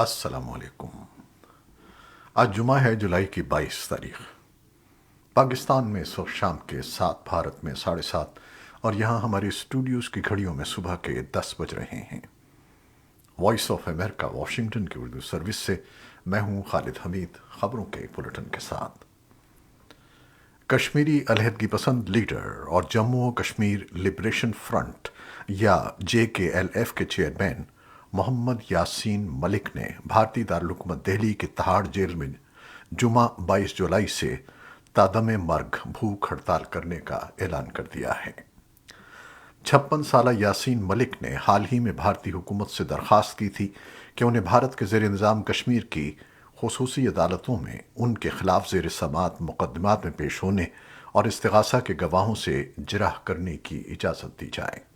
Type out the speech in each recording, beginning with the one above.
السلام علیکم۔ آج جمعہ ہے، جولائی کی 22 تاریخ۔ پاکستان میں اس وقت شام کے 7، بھارت میں 7:30، اور یہاں ہماری اسٹوڈیوز کی گھڑیوں میں صبح کے 10 بج رہے ہیں۔ وائس آف امریکہ واشنگٹن کی اردو سروس سے میں ہوں خالد حمید، خبروں کے بلٹن کے ساتھ۔ کشمیری علیحدگی پسند لیڈر اور جموں و کشمیر لبریشن فرنٹ یا JKLF کے چیئرمین محمد یاسین ملک نے بھارتی دارالحکومت دہلی کی تہاڑ جیل میں جمعہ 22 جولائی سے تادم مرگ بھوک ہڑتال کرنے کا اعلان کر دیا ہے۔ 56 سالہ یاسین ملک نے حال ہی میں بھارتی حکومت سے درخواست کی تھی کہ انہیں بھارت کے زیر انتظام کشمیر کی خصوصی عدالتوں میں ان کے خلاف زیر سماعت مقدمات میں پیش ہونے اور استغاثہ کے گواہوں سے جرح کرنے کی اجازت دی جائے۔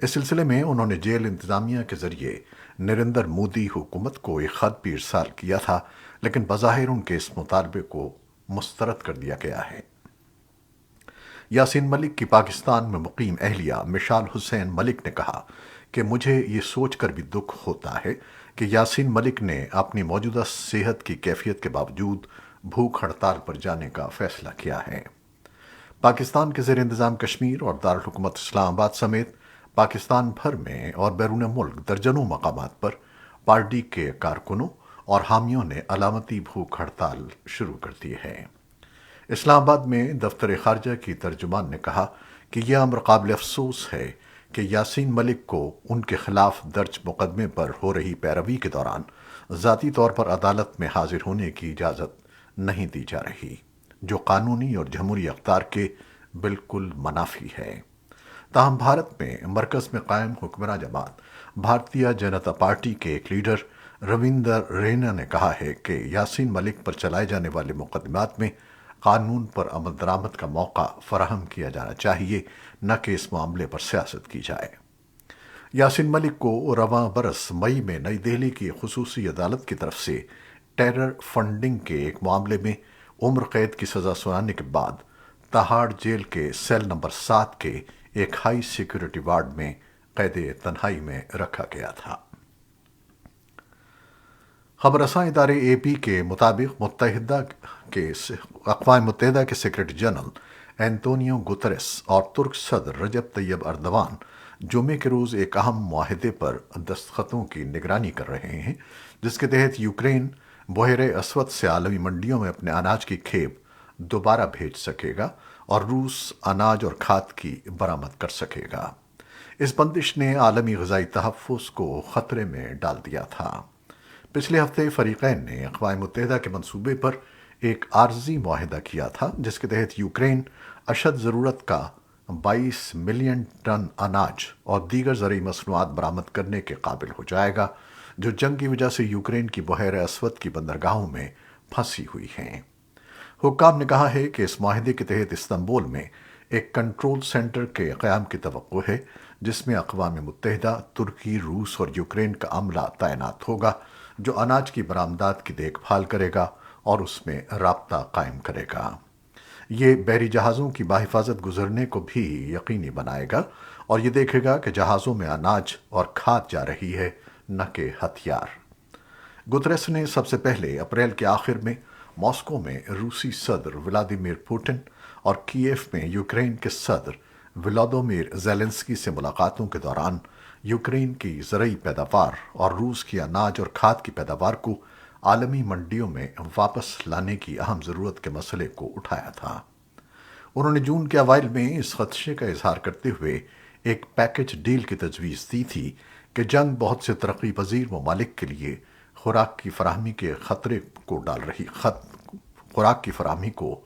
اس سلسلے میں انہوں نے جیل انتظامیہ کے ذریعے نریندر مودی حکومت کو ایک خط بھی ارسال کیا تھا، لیکن بظاہر ان کے اس مطالبے کو مسترد کر دیا گیا ہے۔ یاسین ملک کی پاکستان میں مقیم اہلیہ مشال حسین ملک نے کہا کہ مجھے یہ سوچ کر بھی دکھ ہوتا ہے کہ یاسین ملک نے اپنی موجودہ صحت کی کیفیت کے باوجود بھوک ہڑتال پر جانے کا فیصلہ کیا ہے۔ پاکستان کے زیر انتظام کشمیر اور دارالحکومت اسلام آباد سمیت پاکستان بھر میں اور بیرون ملک درجنوں مقامات پر پارٹی کے کارکنوں اور حامیوں نے علامتی بھوک ہڑتال شروع کر دی ہے۔ اسلام آباد میں دفتر خارجہ کی ترجمان نے کہا کہ یہ امر قابل افسوس ہے کہ یاسین ملک کو ان کے خلاف درج مقدمے پر ہو رہی پیروی کے دوران ذاتی طور پر عدالت میں حاضر ہونے کی اجازت نہیں دی جا رہی، جو قانونی اور جمہوری اقدار کے بالکل منافی ہے۔ تاہم بھارت میں مرکز میں قائم حکمراں جماعت بھارتیہ جنتا پارٹی کے ایک لیڈر رویندر رینا نے کہا ہے کہ یاسین ملک پر چلائے جانے والے مقدمات میں قانون پر عمل درآمد کا موقع فراہم کیا جانا چاہیے، نہ کہ اس معاملے پر سیاست کی جائے۔ یاسین ملک کو رواں برس مئی میں نئی دہلی کی خصوصی عدالت کی طرف سے ٹیرر فنڈنگ کے ایک معاملے میں عمر قید کی سزا سنانے کے بعد تہاڑ جیل کے سیل نمبر 7 کے ایک ہائی سیکورٹی وارڈ میں قید تنہائی میں رکھا گیا تھا۔ خبر رساں ادارے AP کے مطابق اقوام متحدہ کے سیکرٹری جنرل اینتونیو گوتریس اور ترک صدر رجب طیب اردوان جمعے کے روز ایک اہم معاہدے پر دستخطوں کی نگرانی کر رہے ہیں، جس کے تحت یوکرین بحیرہ اسود سے عالمی منڈیوں میں اپنے اناج کی کھیپ دوبارہ بھیج سکے گا اور روس اناج اور کھاد کی برآمد کر سکے گا۔ اس بندش نے عالمی غذائی تحفظ کو خطرے میں ڈال دیا تھا۔ پچھلے ہفتے فریقین نے اقوام متحدہ کے منصوبے پر ایک عارضی معاہدہ کیا تھا، جس کے تحت یوکرین اشد ضرورت کا 22 ملین ٹن اناج اور دیگر زرعی مصنوعات برآمد کرنے کے قابل ہو جائے گا، جو جنگ کی وجہ سے یوکرین کی بحیرہ اسود کی بندرگاہوں میں پھنسی ہوئی ہیں۔ حکام نے کہا ہے کہ اس معاہدے کے تحت استنبول میں ایک کنٹرول سینٹر کے قیام کی توقع ہے، جس میں اقوام متحدہ، ترکی، روس اور یوکرین کا عملہ تعینات ہوگا، جو اناج کی برآمدات کی دیکھ بھال کرے گا اور اس میں رابطہ قائم کرے گا۔ یہ بحری جہازوں کی بحفاظت گزرنے کو بھی یقینی بنائے گا اور یہ دیکھے گا کہ جہازوں میں اناج اور کھاد جا رہی ہے، نہ کہ ہتھیار۔ گتریس نے سب سے پہلے اپریل کے آخر میں ماسکو میں روسی صدر ولادیمیر پوٹن اور کیف میں یوکرین کے صدر ولادیمیر زیلنسکی سے ملاقاتوں کے دوران یوکرین کی زرعی پیداوار اور روس کی اناج اور کھاد کی پیداوار کو عالمی منڈیوں میں واپس لانے کی اہم ضرورت کے مسئلے کو اٹھایا تھا۔ انہوں نے جون کے اوائل میں اس خدشے کا اظہار کرتے ہوئے ایک پیکج ڈیل کی تجویز دی تھی کہ جنگ بہت سے ترقی پذیر ممالک کے لیے خوراک کی فراہمی کو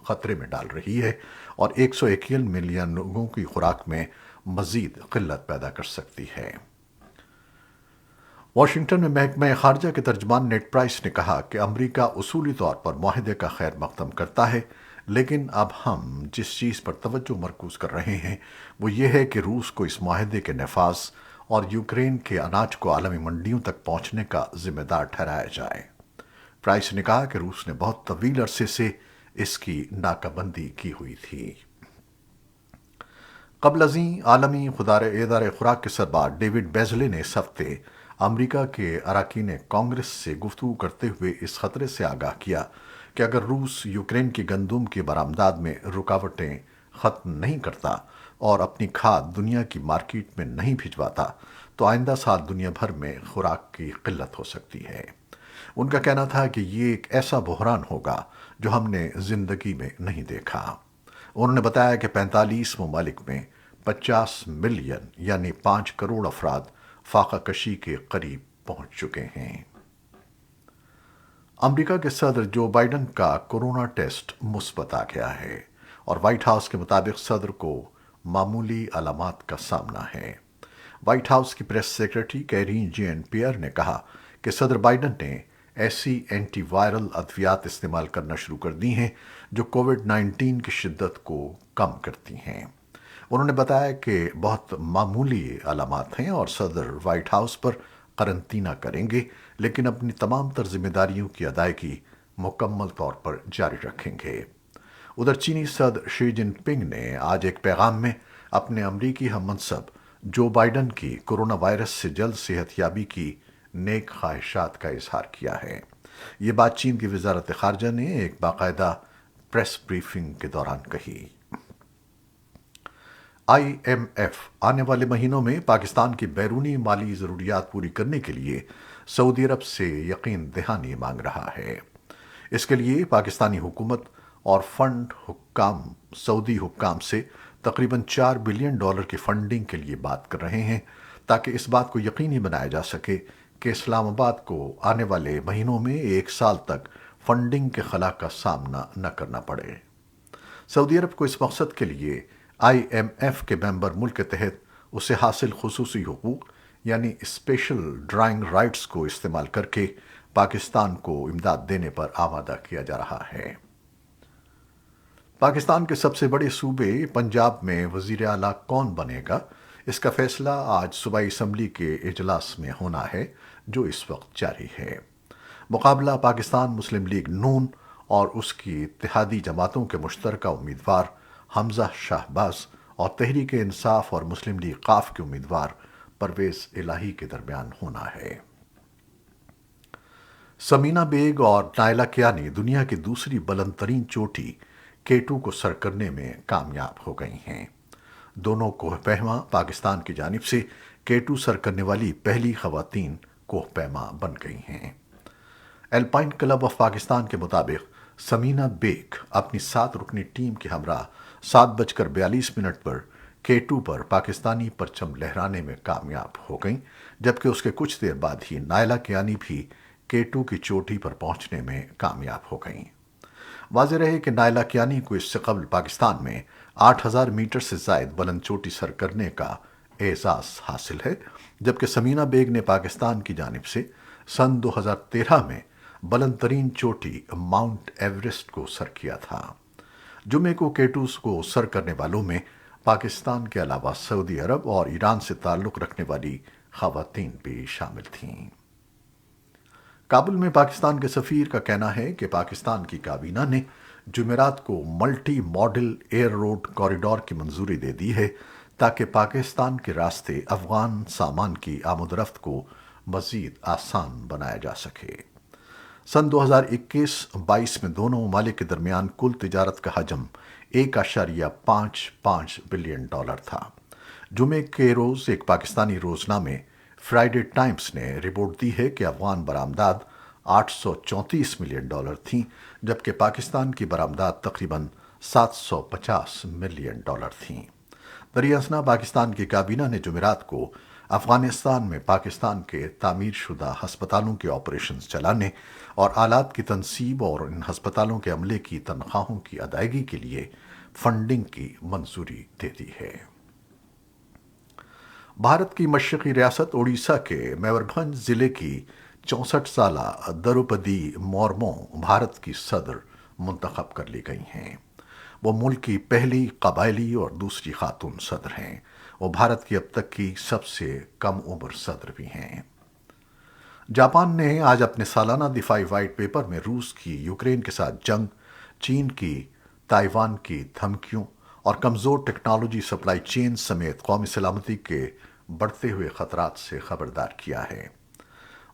خطرے میں ڈال رہی ہے اور 121 ملین لوگوں کی خوراک میں مزید قلت پیدا کر سکتی ہے۔ واشنگٹن میں محکمہ خارجہ کے ترجمان نیڈ پرائس نے کہا کہ امریکہ اصولی طور پر معاہدے کا خیر مقدم کرتا ہے، لیکن اب ہم جس چیز پر توجہ مرکوز کر رہے ہیں وہ یہ ہے کہ روس کو اس معاہدے کے نفاذ اور یوکرین کے اناج کو عالمی منڈیوں تک پہنچنے کا ذمہ دار ٹھہرایا جائے۔ پرائس نے کہا کہ روس نے بہت طویل عرصے سے اس کی ناکہ بندی کی ہوئی تھی۔ قبل ازیں عالمی ادارہ خوراک کے سربراہ ڈیوڈ بیزلے نے اس ہفتے امریکہ کے اراکین کانگریس سے گفتگو کرتے ہوئے اس خطرے سے آگاہ کیا کہ اگر روس یوکرین کی گندم کی برآمدات میں رکاوٹیں ختم نہیں کرتا اور اپنی کھاد دنیا کی مارکیٹ میں نہیں بھجواتا تو آئندہ سال دنیا بھر میں خوراک کی قلت ہو سکتی ہے۔ ان کا کہنا تھا کہ یہ ایک ایسا بحران ہوگا جو ہم نے زندگی میں نہیں دیکھا۔ انہوں نے بتایا کہ 45 ممالک میں 50 ملین یعنی 5 کروڑ افراد فاقہ کشی کے قریب پہنچ چکے ہیں۔ امریکہ کے صدر جو بائیڈن کا کورونا ٹیسٹ مثبت آ گیا ہے اور وائٹ ہاؤس کے مطابق صدر کو معمولی علامات کا سامنا ہے۔ وائٹ ہاؤس کی press secretary Karine Jain pair نے کہا کہ صدر بائیڈن نے ایسی اینٹی وائرل ادویات استعمال کرنا شروع کر دی ہیں جو کووڈ 19 کی شدت کو کم کرتی ہیں۔ انہوں نے بتایا کہ بہت معمولی علامات ہیں اور صدر وائٹ ہاؤس پر قرنطینہ کریں گے لیکن اپنی تمام تر ذمہ داریوں کی ادائیگی مکمل طور پر جاری رکھیں گے۔ ادھر چینی صدر شی جن پنگ نے آج ایک پیغام میں اپنے امریکی ہم منصب جو بائیڈن کی کورونا وائرس سے جلد صحت یابی کی نیک خواہشات کا اظہار کیا ہے۔ یہ بات چین کی وزارت خارجہ نے ایک باقاعدہ پریس بریفنگ کے دوران کہی۔ آئی ایم ایف آنے والے مہینوں میں پاکستان کی بیرونی مالی ضروریات پوری کرنے کے لیے سعودی عرب سے یقین دہانی مانگ رہا ہے۔ اس کے لیے پاکستانی حکومت اور فنڈ حکام سعودی حکام سے تقریباً $4 بلین کی فنڈنگ کے لیے بات کر رہے ہیں تاکہ اس بات کو یقینی بنایا جا سکے کہ اسلام آباد کو آنے والے مہینوں میں 1 سال تک فنڈنگ کے خلا کا سامنا نہ کرنا پڑے۔ سعودی عرب کو اس مقصد کے لیے آئی ایم ایف کے ممبر ملک کے تحت اسے حاصل خصوصی حقوق یعنی اسپیشل ڈرائنگ رائٹس کو استعمال کر کے پاکستان کو امداد دینے پر آمادہ کیا جا رہا ہے۔ پاکستان کے سب سے بڑے صوبے پنجاب میں وزیر اعلیٰ کون بنے گا، اس کا فیصلہ آج صوبائی اسمبلی کے اجلاس میں ہونا ہے جو اس وقت جاری ہے۔ مقابلہ پاکستان مسلم لیگ نون اور اس کی اتحادی جماعتوں کے مشترکہ امیدوار حمزہ شہباز اور تحریک انصاف اور مسلم لیگ ق کے امیدوار پرویز الہی کے درمیان ہونا ہے۔ سمینہ بیگ اور نائلہ کیانی دنیا کی دوسری بلند ترین چوٹی K2 کو سر کرنے میں کامیاب ہو گئی ہیں۔ دونوں کوہ پیما پاکستان کی جانب سے K2 سر کرنے والی پہلی خواتین کوہ پیما بن گئی ہیں۔ الپائن کلب آف پاکستان کے مطابق سمینہ بیگ اپنی 7 رکنی ٹیم کے ہمراہ 7:42 پر K2 پر پاکستانی پرچم لہرانے میں کامیاب ہو گئیں جبکہ اس کے کچھ دیر بعد ہی نائلہ کیانی بھی K2 کی چوٹی پر پہنچنے میں کامیاب ہو گئیں۔ واضح رہے کہ نائلہ کیانی کو اس سے قبل پاکستان میں 8000 میٹر سے زائد بلند چوٹی سر کرنے کا اعزاز حاصل ہے جبکہ سمینہ بیگ نے پاکستان کی جانب سے سن 2013 میں بلند ترین چوٹی ماؤنٹ ایوریسٹ کو سر کیا تھا۔ جمعے کو K2 کو سر کرنے والوں میں پاکستان کے علاوہ سعودی عرب اور ایران سے تعلق رکھنے والی خواتین بھی شامل تھیں۔ کابل میں پاکستان کے سفیر کا کہنا ہے کہ پاکستان کی کابینہ نے جمعرات کو multi modal air road corridor کی منظوری دے دی ہے تاکہ پاکستان کے راستے افغان سامان کی آمد و رفت کو مزید آسان بنایا جا سکے۔ سن 2021-22 میں دونوں ممالک کے درمیان کل تجارت کا حجم $1.55 بلین تھا۔ جمعے کے روز ایک پاکستانی روزنامے فرائیڈے ٹائمز نے رپورٹ دی ہے کہ افغان برآمدات $834 ملین تھیں جبکہ پاکستان کی برآمدات تقریباً $750 ملین تھیں۔ دریں اثنا پاکستان کی کابینہ نے جمعرات کو افغانستان میں پاکستان کے تعمیر شدہ ہسپتالوں کے آپریشنز چلانے اور آلات کی تنصیب اور ان ہسپتالوں کے عملے کی تنخواہوں کی ادائیگی کے لیے فنڈنگ کی منظوری دے دی ہے۔ بھارت کی مشرقی ریاست اڑیسہ کے میوربھنج ضلع کی 64 سالہ دروپدی مورمو بھارت کی صدر منتخب کر لی گئی ہیں۔ وہ ملک کی پہلی قبائلی اور دوسری خاتون صدر ہیں۔ وہ بھارت کی اب تک کی سب سے کم عمر صدر بھی ہیں۔ جاپان نے آج اپنے سالانہ دفاعی وائٹ پیپر میں روس کی یوکرین کے ساتھ جنگ، چین کی تائیوان کی دھمکیوں اور کمزور ٹیکنالوجی سپلائی چین سمیت قومی سلامتی کے بڑھتے ہوئے خطرات سے خبردار کیا ہے۔